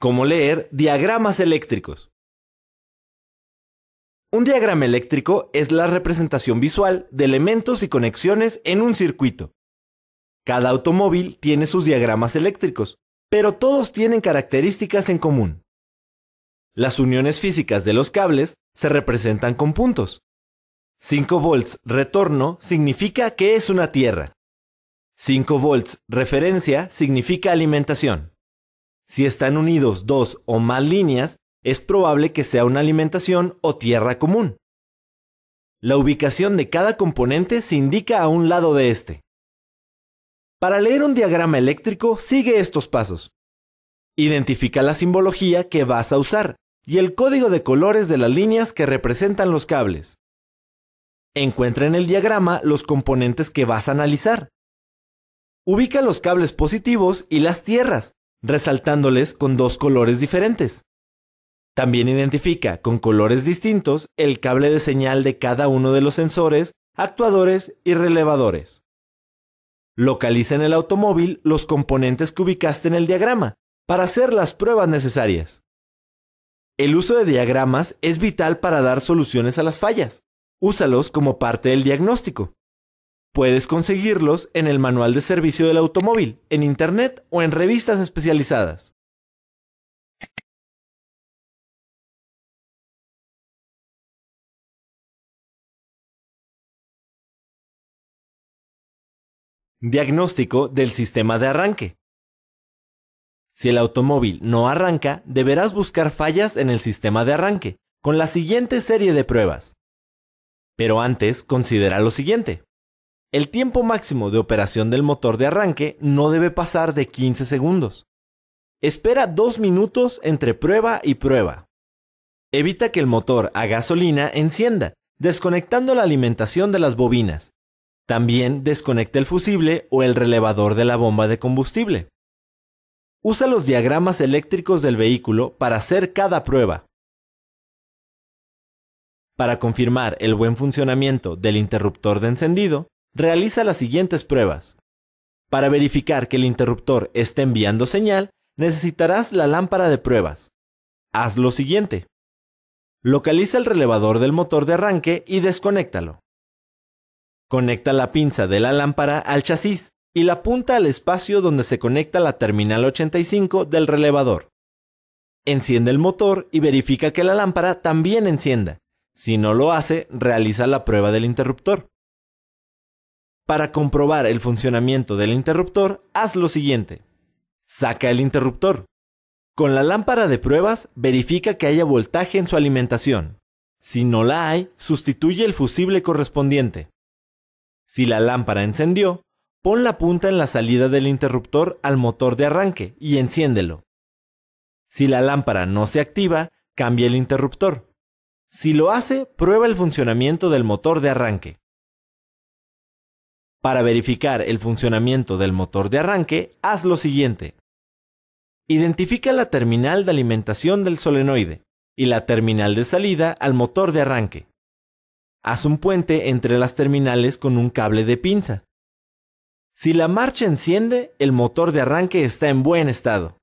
Cómo leer diagramas eléctricos. Un diagrama eléctrico es la representación visual de elementos y conexiones en un circuito. Cada automóvil tiene sus diagramas eléctricos, pero todos tienen características en común. Las uniones físicas de los cables se representan con puntos. 5 volts retorno significa que es una tierra. 5 volts referencia significa alimentación. Si están unidos dos o más líneas, es probable que sea una alimentación o tierra común. La ubicación de cada componente se indica a un lado de este. Para leer un diagrama eléctrico, sigue estos pasos. Identifica la simbología que vas a usar y el código de colores de las líneas que representan los cables. Encuentra en el diagrama los componentes que vas a analizar. Ubica los cables positivos y las tierras, resaltándoles con dos colores diferentes. También identifica con colores distintos el cable de señal de cada uno de los sensores, actuadores y relevadores. Localiza en el automóvil los componentes que ubicaste en el diagrama para hacer las pruebas necesarias. El uso de diagramas es vital para dar soluciones a las fallas. Úsalos como parte del diagnóstico. Puedes conseguirlos en el manual de servicio del automóvil, en internet o en revistas especializadas. Diagnóstico del sistema de arranque. Si el automóvil no arranca, deberás buscar fallas en el sistema de arranque, con la siguiente serie de pruebas. Pero antes, considera lo siguiente. El tiempo máximo de operación del motor de arranque no debe pasar de 15 segundos. Espera 2 minutos entre prueba y prueba. Evita que el motor a gasolina encienda, desconectando la alimentación de las bobinas. También desconecta el fusible o el relevador de la bomba de combustible. Usa los diagramas eléctricos del vehículo para hacer cada prueba. Para confirmar el buen funcionamiento del interruptor de encendido, realiza las siguientes pruebas. Para verificar que el interruptor esté enviando señal, necesitarás la lámpara de pruebas. Haz lo siguiente. Localiza el relevador del motor de arranque y desconéctalo. Conecta la pinza de la lámpara al chasis y la punta al espacio donde se conecta la terminal 85 del relevador. Enciende el motor y verifica que la lámpara también encienda. Si no lo hace, realiza la prueba del interruptor. Para comprobar el funcionamiento del interruptor, haz lo siguiente. Saca el interruptor. Con la lámpara de pruebas, verifica que haya voltaje en su alimentación. Si no la hay, sustituye el fusible correspondiente. Si la lámpara encendió, pon la punta en la salida del interruptor al motor de arranque y enciéndelo. Si la lámpara no se activa, cambia el interruptor. Si lo hace, prueba el funcionamiento del motor de arranque. Para verificar el funcionamiento del motor de arranque, haz lo siguiente. Identifica la terminal de alimentación del solenoide y la terminal de salida al motor de arranque. Haz un puente entre las terminales con un cable de pinza. Si la marcha enciende, el motor de arranque está en buen estado.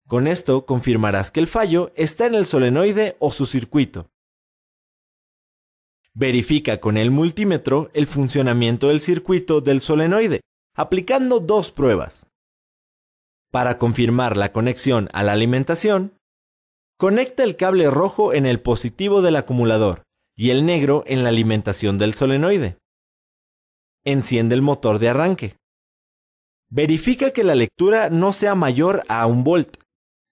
Con esto confirmarás que el fallo está en el solenoide o su circuito. Verifica con el multímetro el funcionamiento del circuito del solenoide, aplicando 2 pruebas. Para confirmar la conexión a la alimentación, conecta el cable rojo en el positivo del acumulador y el negro en la alimentación del solenoide. Enciende el motor de arranque. Verifica que la lectura no sea mayor a 1 volt.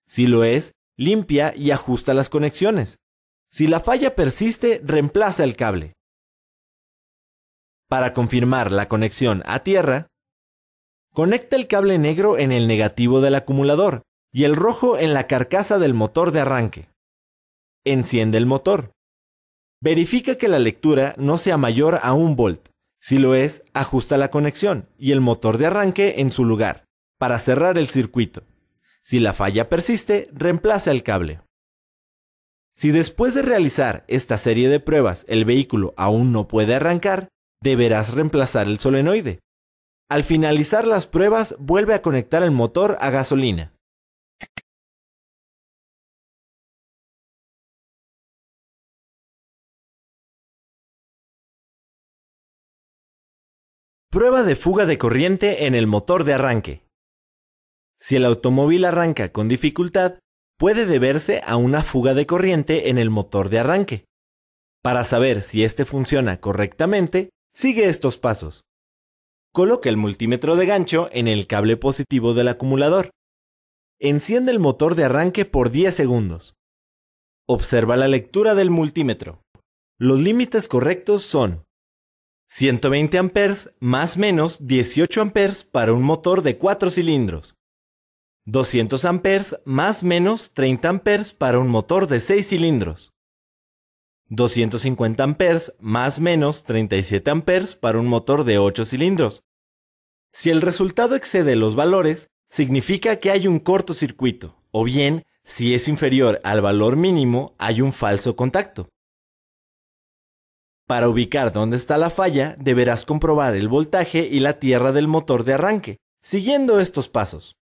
Si lo es, limpia y ajusta las conexiones. Si la falla persiste, reemplaza el cable. Para confirmar la conexión a tierra, conecta el cable negro en el negativo del acumulador y el rojo en la carcasa del motor de arranque. Enciende el motor. Verifica que la lectura no sea mayor a 1 volt. Si lo es, ajusta la conexión y el motor de arranque en su lugar, para cerrar el circuito. Si la falla persiste, reemplaza el cable. Si después de realizar esta serie de pruebas el vehículo aún no puede arrancar, deberás reemplazar el solenoide. Al finalizar las pruebas, vuelve a conectar el motor a gasolina. Prueba de fuga de corriente en el motor de arranque. Si el automóvil arranca con dificultad, puede deberse a una fuga de corriente en el motor de arranque. Para saber si este funciona correctamente, sigue estos pasos. Coloca el multímetro de gancho en el cable positivo del acumulador. Enciende el motor de arranque por 10 segundos. Observa la lectura del multímetro. Los límites correctos son 120 amperes más menos 18 amperes para un motor de 4 cilindros. 200 amperes más menos 30 amperes para un motor de 6 cilindros. 250 amperes más menos 37 amperes para un motor de 8 cilindros. Si el resultado excede los valores, significa que hay un cortocircuito, o bien, si es inferior al valor mínimo, hay un falso contacto. Para ubicar dónde está la falla, deberás comprobar el voltaje y la tierra del motor de arranque, siguiendo estos pasos.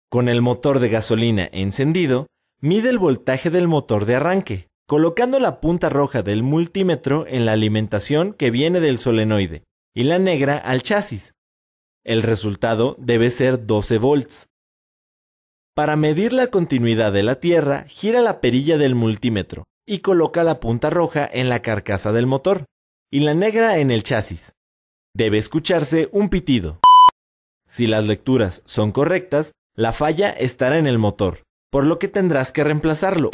Con el motor de gasolina encendido, mide el voltaje del motor de arranque, colocando la punta roja del multímetro en la alimentación que viene del solenoide y la negra al chasis. El resultado debe ser 12 volts. Para medir la continuidad de la tierra, gira la perilla del multímetro y coloca la punta roja en la carcasa del motor y la negra en el chasis. Debe escucharse un pitido. Si las lecturas son correctas, la falla estará en el motor, por lo que tendrás que reemplazarlo.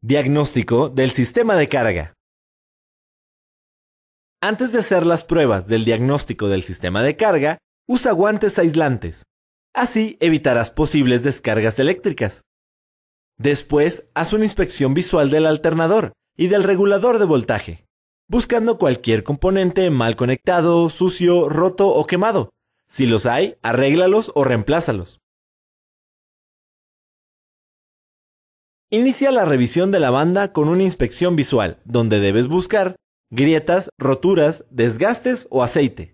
Diagnóstico del sistema de carga. Antes de hacer las pruebas del diagnóstico del sistema de carga, usa guantes aislantes. Así evitarás posibles descargas eléctricas. Después, haz una inspección visual del alternador y del regulador de voltaje, buscando cualquier componente mal conectado, sucio, roto o quemado. Si los hay, arréglalos o reemplázalos. Inicia la revisión de la banda con una inspección visual, donde debes buscar grietas, roturas, desgastes o aceite.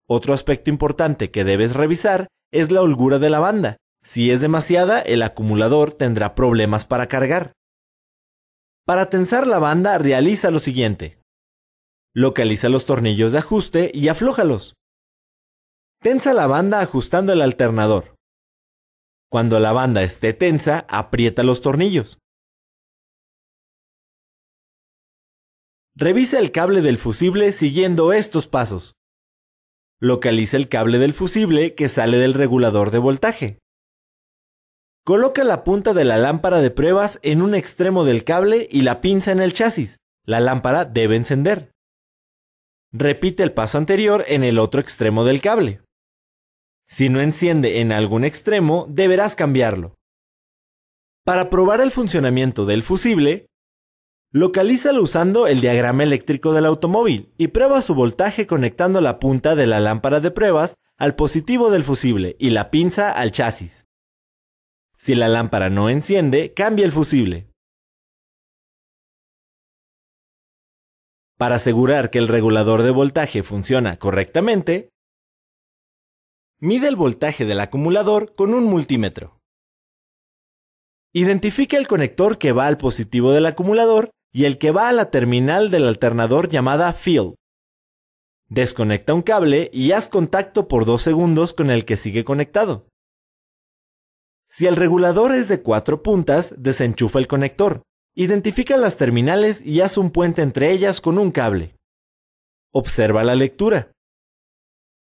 Otro aspecto importante que debes revisar es la holgura de la banda. Si es demasiada, el acumulador tendrá problemas para cargar. Para tensar la banda, realiza lo siguiente. Localiza los tornillos de ajuste y aflójalos. Tensa la banda ajustando el alternador. Cuando la banda esté tensa, aprieta los tornillos. Revisa el cable del fusible siguiendo estos pasos. Localiza el cable del fusible que sale del regulador de voltaje. Coloca la punta de la lámpara de pruebas en un extremo del cable y la pinza en el chasis. La lámpara debe encender. Repite el paso anterior en el otro extremo del cable. Si no enciende en algún extremo, deberás cambiarlo. Para probar el funcionamiento del fusible, localízalo usando el diagrama eléctrico del automóvil y prueba su voltaje conectando la punta de la lámpara de pruebas al positivo del fusible y la pinza al chasis. Si la lámpara no enciende, cambia el fusible. Para asegurar que el regulador de voltaje funciona correctamente, mide el voltaje del acumulador con un multímetro. Identifica el conector que va al positivo del acumulador y el que va a la terminal del alternador llamada field. Desconecta un cable y haz contacto por 2 segundos con el que sigue conectado. Si el regulador es de 4 puntas, desenchufa el conector. Identifica las terminales y haz un puente entre ellas con un cable. Observa la lectura.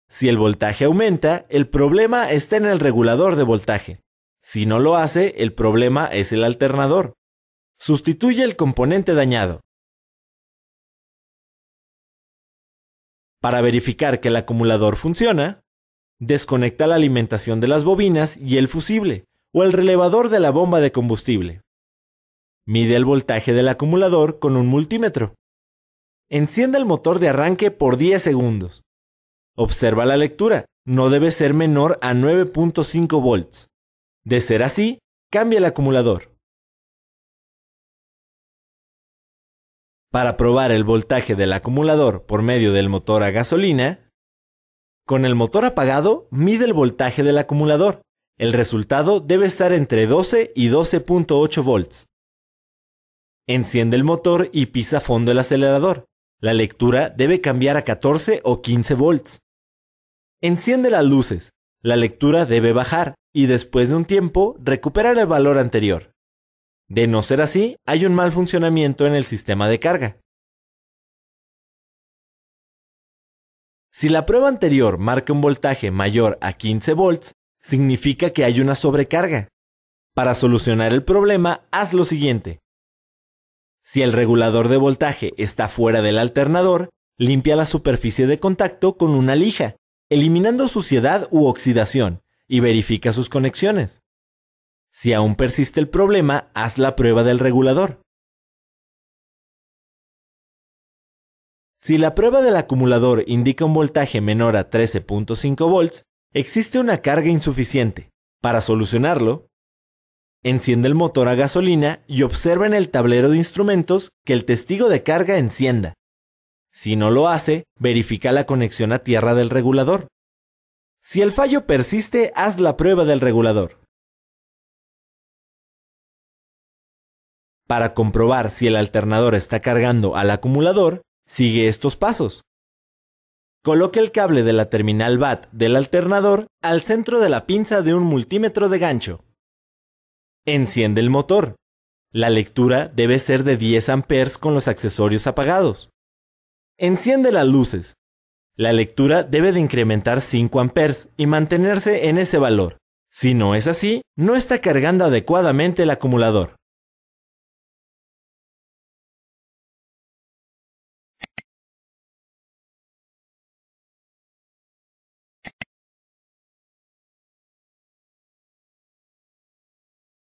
Si el voltaje aumenta, el problema está en el regulador de voltaje. Si no lo hace, el problema es el alternador. Sustituye el componente dañado. Para verificar que el acumulador funciona, desconecta la alimentación de las bobinas y el fusible, o el relevador de la bomba de combustible. Mide el voltaje del acumulador con un multímetro. Enciende el motor de arranque por 10 segundos. Observa la lectura, no debe ser menor a 9.5 volts. De ser así, cambia el acumulador. Para probar el voltaje del acumulador por medio del motor a gasolina, Con el motor apagado, mide el voltaje del acumulador. El resultado debe estar entre 12 y 12.8 volts. Enciende el motor y pisa a fondo el acelerador. La lectura debe cambiar a 14 o 15 volts. Enciende las luces. La lectura debe bajar y después de un tiempo recuperar el valor anterior. De no ser así, hay un mal funcionamiento en el sistema de carga. Si la prueba anterior marca un voltaje mayor a 15 volts, significa que hay una sobrecarga. Para solucionar el problema, haz lo siguiente. Si el regulador de voltaje está fuera del alternador, limpia la superficie de contacto con una lija, eliminando suciedad u oxidación, y verifica sus conexiones. Si aún persiste el problema, haz la prueba del regulador. Si la prueba del acumulador indica un voltaje menor a 13.5 volts, existe una carga insuficiente. Para solucionarlo, enciende el motor a gasolina y observa en el tablero de instrumentos que el testigo de carga encienda. Si no lo hace, verifica la conexión a tierra del regulador. Si el fallo persiste, haz la prueba del regulador. Para comprobar si el alternador está cargando al acumulador, sigue estos pasos. Coloque el cable de la terminal BAT del alternador al centro de la pinza de un multímetro de gancho. Enciende el motor. La lectura debe ser de 10 amperes con los accesorios apagados. Enciende las luces. La lectura debe de incrementar 5 amperes y mantenerse en ese valor. Si no es así, no está cargando adecuadamente el acumulador.